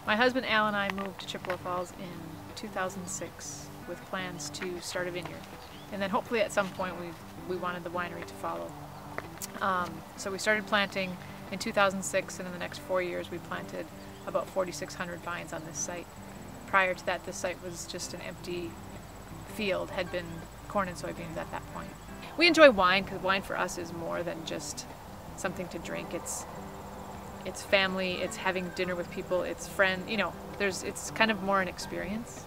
My husband Al and I moved to Chippewa Falls in 2006 with plans to start a vineyard. And then hopefully at some point we wanted the winery to follow. So we started planting in 2006, and in the next 4 years we planted about 4,600 vines on this site. Prior to that, this site was just an empty field, had been corn and soybeans at that point. We enjoy wine because wine for us is more than just something to drink. It's family, it's having dinner with people, it's friend, you know, it's kind of more an experience.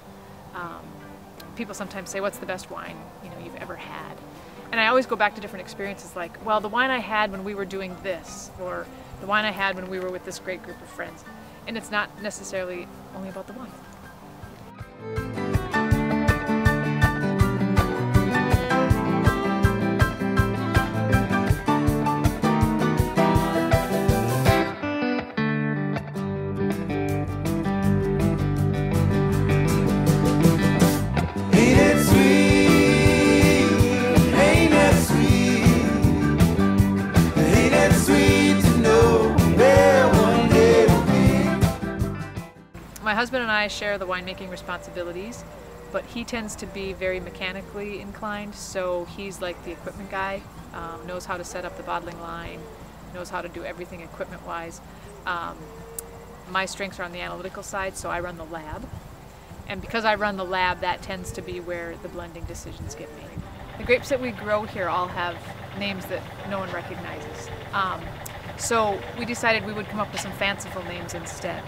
People sometimes say, what's the best wine, you know, you've ever had? And I always go back to different experiences, like, well, the wine I had when we were doing this, or the wine I had when we were with this great group of friends. And it's not necessarily only about the wine. My husband and I share the winemaking responsibilities, but he tends to be very mechanically inclined, so he's like the equipment guy, knows how to set up the bottling line, knows how to do everything equipment-wise. My strengths are on the analytical side, so I run the lab. And because I run the lab, that tends to be where the blending decisions get made. The grapes that we grow here all have names that no one recognizes. So we decided we would come up with some fanciful names instead.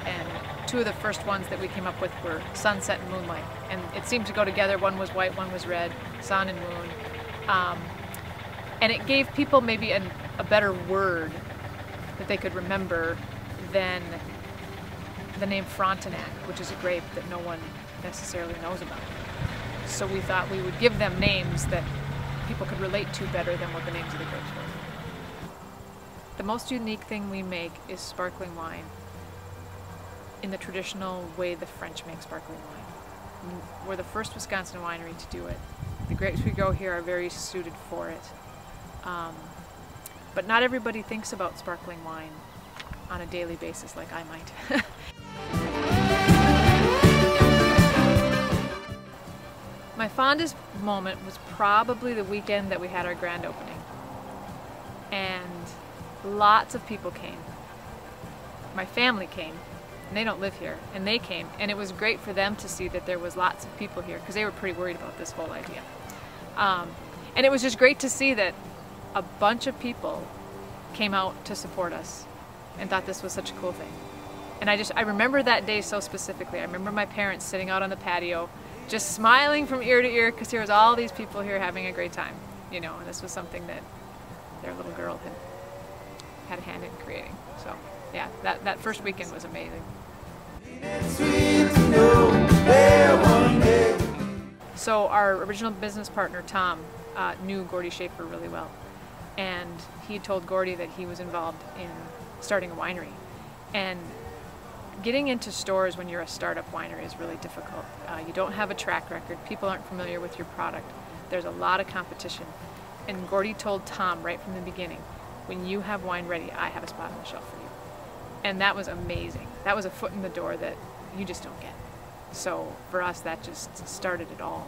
And two of the first ones that we came up with were Sunset and Moonlight. And it seemed to go together. One was white, one was red, sun and moon. And it gave people maybe a better word that they could remember than the name Frontenac, which is a grape that no one necessarily knows about. So we thought we would give them names that people could relate to better than what the names of the grapes were. The most unique thing we make is sparkling wine in the traditional way the French make sparkling wine. We're the first Wisconsin winery to do it. The grapes we grow here are very suited for it. But not everybody thinks about sparkling wine on a daily basis like I might. My fondest moment was probably the weekend that we had our grand opening. And lots of people came. My family came, and they don't live here, and they came, and it was great for them to see that there was lots of people here, because they were pretty worried about this whole idea. And it was just great to see that a bunch of people came out to support us and thought this was such a cool thing. And I remember that day so specifically. I remember my parents sitting out on the patio just smiling from ear to ear because there was all these people here having a great time, you know, and this was something that their little girl had a hand in creating. So yeah, that first weekend was amazing. So our original business partner, Tom, knew Gordy Schaefer really well. And he had told Gordy that he was involved in starting a winery. And getting into stores when you're a startup winery is really difficult. You don't have a track record. People aren't familiar with your product. There's a lot of competition. And Gordy told Tom right from the beginning, when you have wine ready, I have a spot on the shelf for you. And that was amazing. That was a foot in the door that you just don't get. So for us, that just started it all.